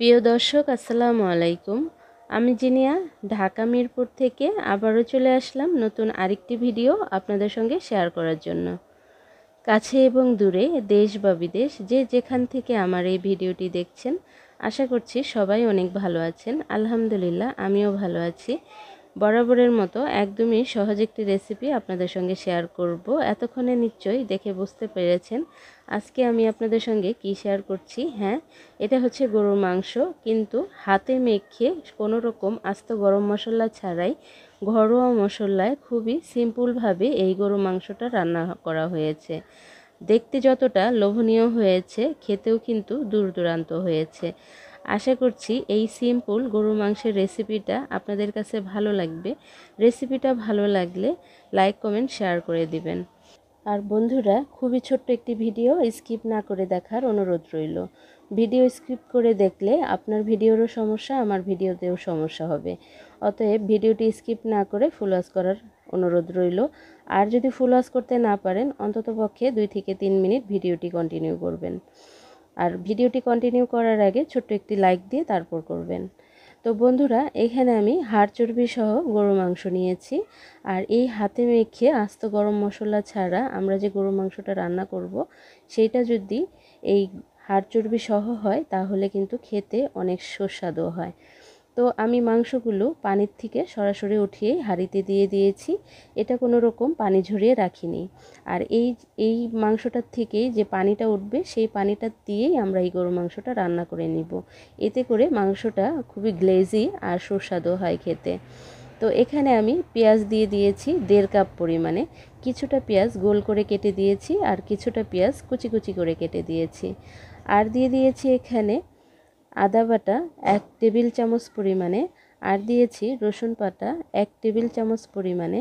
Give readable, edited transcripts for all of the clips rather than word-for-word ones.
প্রিয় দর্শক, আসসালামু আলাইকুম। আমি জিনিয়া, ঢাকা মিরপুর থেকে আবারও চলে আসলাম নতুন আরেকটি ভিডিও আপনাদের সঙ্গে শেয়ার করার জন্য। কাছে এবং দূরে, দেশ বা বিদেশ, যে যেখান থেকে আমার এই ভিডিওটি দেখছেন, আশা করছি সবাই অনেক ভালো আছেন। আলহামদুলিল্লাহ, আমিও ভালো আছি। বরাবরের মতো একদমই সহজ একটি রেসিপি আপনাদের সঙ্গে শেয়ার করব। এতক্ষণে নিশ্চয়ই দেখে বুঝতে পেরেছেন আজকে আমি আপনাদের সঙ্গে কি শেয়ার করছি। হ্যাঁ, এটা হচ্ছে গরুর মাংস, কিন্তু হাতে মেখে কোনো রকম আস্ত গরম মশলা ছাড়াই ঘরোয়া মশলায় খুবই সিম্পলভাবে এই গরু মাংসটা রান্না করা হয়েছে। দেখতে যতটা লোভনীয় হয়েছে, খেতেও কিন্তু দুর্দান্ত হয়েছে। আশা করছি এই সিম্পল গরু মাংসের রেসিপিটা আপনাদের কাছে ভালো লাগবে। রেসিপিটা ভালো লাগলে লাইক, কমেন্ট, শেয়ার করে দিবেন। আর বন্ধুরা, খুবই ছোট্ট একটি ভিডিও স্কিপ না করে দেখার অনুরোধ রইল। ভিডিও স্কিপ করে দেখলে আপনার ভিডিওরও সমস্যা, আমার ভিডিওতেও সমস্যা হবে। অতএব ভিডিওটি স্কিপ না করে ফুল ওয়াচ করার অনুরোধ রইল। আর যদি ফুল ওয়াচ করতে না পারেন, অন্ততপক্ষে 2 থেকে 3 মিনিট ভিডিওটি কন্টিনিউ করবেন। আর ভিডিওটি কন্টিনিউ করার আগে ছোট্ট একটি লাইক দিয়ে তারপর করবেন। তো বন্ধুরা, এখানে আমি হাড় চর্বি সহ গরু মাংস নিয়েছি। আর এই হাতে মেখে আস্ত গরম মশলা ছাড়া আমরা যে গরু মাংসটা রান্না করব, সেইটা যদি এই হাড় চর্বি সহ হয় তাহলে কিন্তু খেতে অনেক সুস্বাদু হয়। তো আমি মাংসগুলো পানির থেকে সরাসরি উঠিয়ে হাঁড়িতে দিয়ে দিয়েছি। এটা কোনো রকম পানি ঝরিয়ে রাখিনি। আর এই এই মাংসটার থেকেই যে পানিটা উঠবে, সেই পানিটা দিয়েই আমরা এই গরু মাংসটা রান্না করে নিব। এতে করে মাংসটা খুবই গ্লেজি আর সুস্বাদু হয় খেতে। তো এখানে আমি পেঁয়াজ দিয়ে দিয়েছি 1.5 কাপ পরিমাণে। কিছুটা পেঁয়াজ গোল করে কেটে দিয়েছি, আর কিছুটা পেঁয়াজ কুচি কুচি করে কেটে দিয়েছি। আর দিয়ে দিয়েছি এখানে আদা বাটা 1 টেবিল চামচ পরিমাণে, আর দিয়েছি রসুন বাটা 1 টেবিল চামচ পরিমাণে,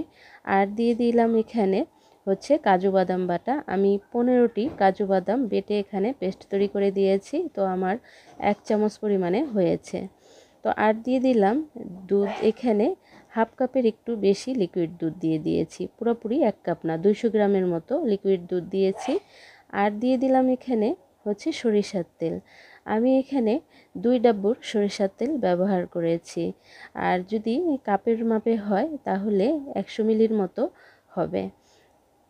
আর দিয়ে দিলাম এখানে হচ্ছে কাজু বাদাম বাটা। আমি 15টি কাজু বাদাম বেটে এখানে পেস্ট তৈরি করে দিয়েছি। তো আমার 1 চামচ পরিমাণে হয়েছে। তো আর দিয়ে দিলাম দুধ, এখানে হাফ কাপের একটু বেশি লিকুইড দুধ দিয়ে দিয়েছি। পুরোপুরি 1 কাপ না, 200 গ্রামের মতো লিকুইড দুধ দিয়েছি। আর দিয়ে দিলাম এখানে হচ্ছে সরিষার তেল। আমি এখানে 2 ডাব্বুর সরিষার তেল ব্যবহার করেছি। আর যদি কাপের মাপে হয় তাহলে 100 মিলির মতো হবে।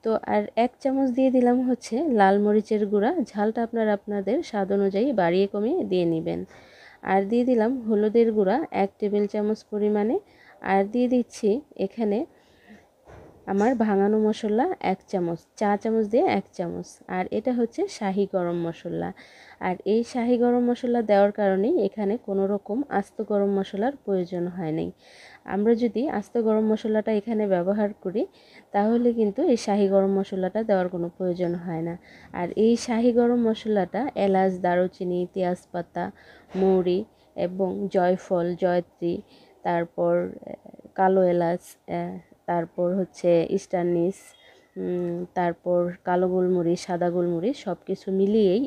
তো আর 1 চামচ দিয়ে দিলাম হচ্ছে লাল মরিচের গুঁড়া। ঝালটা আপনারা আপনাদের স্বাদ অনুযায়ী বাড়িয়ে কমিয়ে দিয়ে নেবেন। আর দিয়ে দিলাম হলুদের গুঁড়া 1 টেবিল চামচ পরিমাণে। আর দিয়ে দিচ্ছি এখানে আমার ভাঙানো মশলা 1 চামচ, চা চামচ দিয়ে 1 চামচ। আর এটা হচ্ছে শাহি গরম মশলা। আর এই শাহি গরম মশলা দেওয়ার কারণেই এখানে কোনো রকম আস্ত গরম মশলার প্রয়োজন হয় নাই। আমরা যদি আস্ত গরম মশলাটা এখানে ব্যবহার করি তাহলে কিন্তু এই শাহি গরম মশলাটা দেওয়ার কোনো প্রয়োজন হয় না। আর এই শাহি গরম মশলাটা এলাচ, দারুচিনি, তেজপাতা, মৌরি এবং জয়ফল, জয়ত্রী, তারপর কালো এলাচ, তারপর হচ্ছে স্টারনিস, তারপর কালো গোলমরিচ, সাদা গোলমরিচ, সব কিছু মিলিয়েই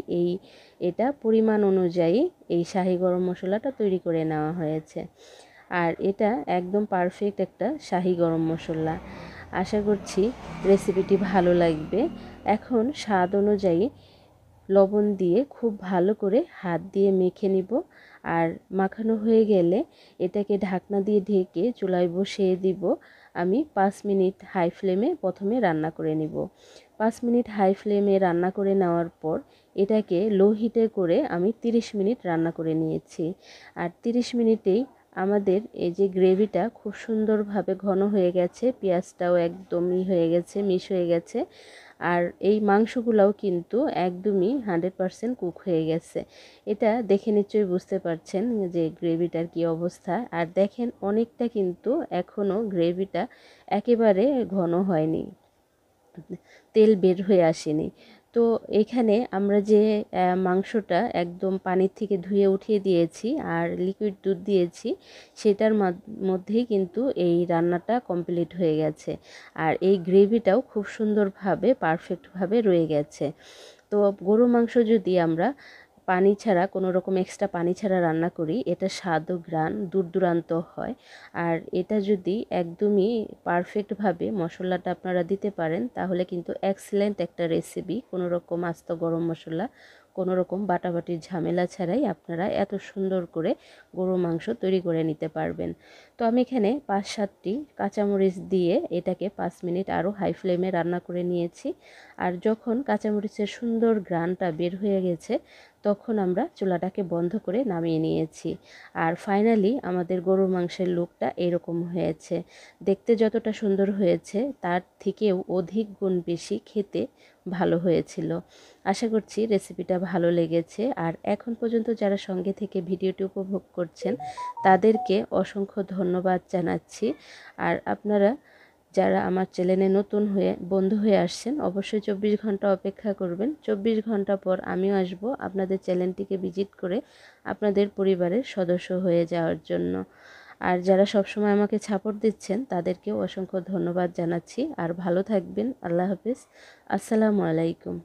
এটা পরিমাণ অনুযায়ী এই শাহি গরম মশলাটা তৈরি করে নেওয়া হয়েছে। আর এটা একদম পারফেক্ট একটা শাহি গরম মশলা। আশা করছি রেসিপিটি ভালো লাগবে। এখন স্বাদ অনুযায়ী লবণ দিয়ে খুব ভালো করে হাত দিয়ে মেখে নিব। আর মাখানো হয়ে গেলে এটাকে ঢাকনা দিয়ে ঢেকে চুলায় বসিয়ে দিব। আমি 5 মিনিট হাই ফ্লেমে প্রথমে রান্না করে নিব। 5 মিনিট হাই ফ্লেমে রান্না করে নেওয়ার পর এটাকে লো হিটে করে আমি 30 মিনিট রান্না করে নিয়েছি। আর 30 মিনিটেই আমাদের এই যে গ্রেভিটা খুব সুন্দরভাবে ঘন হয়ে গেছে, পেঁয়াজটাও একদমই হয়ে গেছে, মিশ হয়ে গেছে। আর এই মাংসগুলোও কিন্তু একদমই 100% কুক হয়ে গেছে। এটা দেখে নিশ্চয়ই বুঝতে পারছেন যে গ্রেভিটার কি অবস্থা। আর দেখেন অনেকটা কিন্তু এখনও গ্রেভিটা একেবারে ঘন হয়নি, তেল বের হয়ে আসেনি। তো এখানে আমরা যে মাংসটা একদম পানির থেকে ধুয়ে উঠিয়ে দিয়েছি আর লিকুইড দুধ দিয়েছি, সেটার মধ্যেই কিন্তু এই রান্নাটা কমপ্লিট হয়ে গেছে। আর এই গ্রেভিটাও খুব সুন্দরভাবে পারফেক্টভাবে রয়ে গেছে। তো গরু মাংস যদি আমরা পানি ছাড়া, কোনো রকম এক্সট্রা পানি ছাড়া রান্না করি, এটা স্বাদ ও ঘ্রাণ দূরদূরান্ত হয়। আর এটা যদি একদমই পারফেক্টভাবে মশলাটা আপনারা দিতে পারেন তাহলে কিন্তু এক্সেলেন্ট একটা রেসিপি, কোনো রকম আস্ত গরম মশলা কোনো রকম বাটাবাটির ঝামেলা ছাড়াই আপনারা এত সুন্দর করে গরুর মাংস তৈরি করে নিতে পারবেন। তো আমি এখানে 5-7টি কাঁচামরিচ দিয়ে এটাকে 5 মিনিট আরও হাই ফ্লেমে রান্না করে নিয়েছি। আর যখন কাঁচামরিচের সুন্দর ঘ্রাণটা বের হয়ে গেছে তখন আমরা চুলাটাকে বন্ধ করে নামিয়ে নিয়েছি। আর ফাইনালি আমাদের গরুর মাংসের লুকটা এরকম হয়েছে। দেখতে যতটা সুন্দর হয়েছে তার থেকেও অধিক গুণ বেশি খেতে ভালো হয়েছিল। আশা করছি রেসিপিটা ভালো লেগেছে। আর এখন পর্যন্ত যারা সঙ্গে থেকে ভিডিওটি উপভোগ করছেন তাদেরকে অসংখ্য ধন্যবাদ জানাচ্ছি। আর আপনারা যারা আমার চ্যানেলে নতুন হয়ে বন্ধু হয়ে আসছেন অবশ্যই 24 ঘন্টা অপেক্ষা করবেন। 24 ঘন্টা পর আমিও আসব আপনাদের চ্যানেলটিকে ভিজিট করে আপনাদের পরিবারের সদস্য হয়ে যাওয়ার জন্য। আর যারা সবসময় আমাকে সাপোর্ট দিচ্ছেন তাদেরকেও অসংখ্য ধন্যবাদ জানাচ্ছি। আর ভালো থাকবেন। আল্লাহ হাফেজ। আসসালামু আলাইকুম।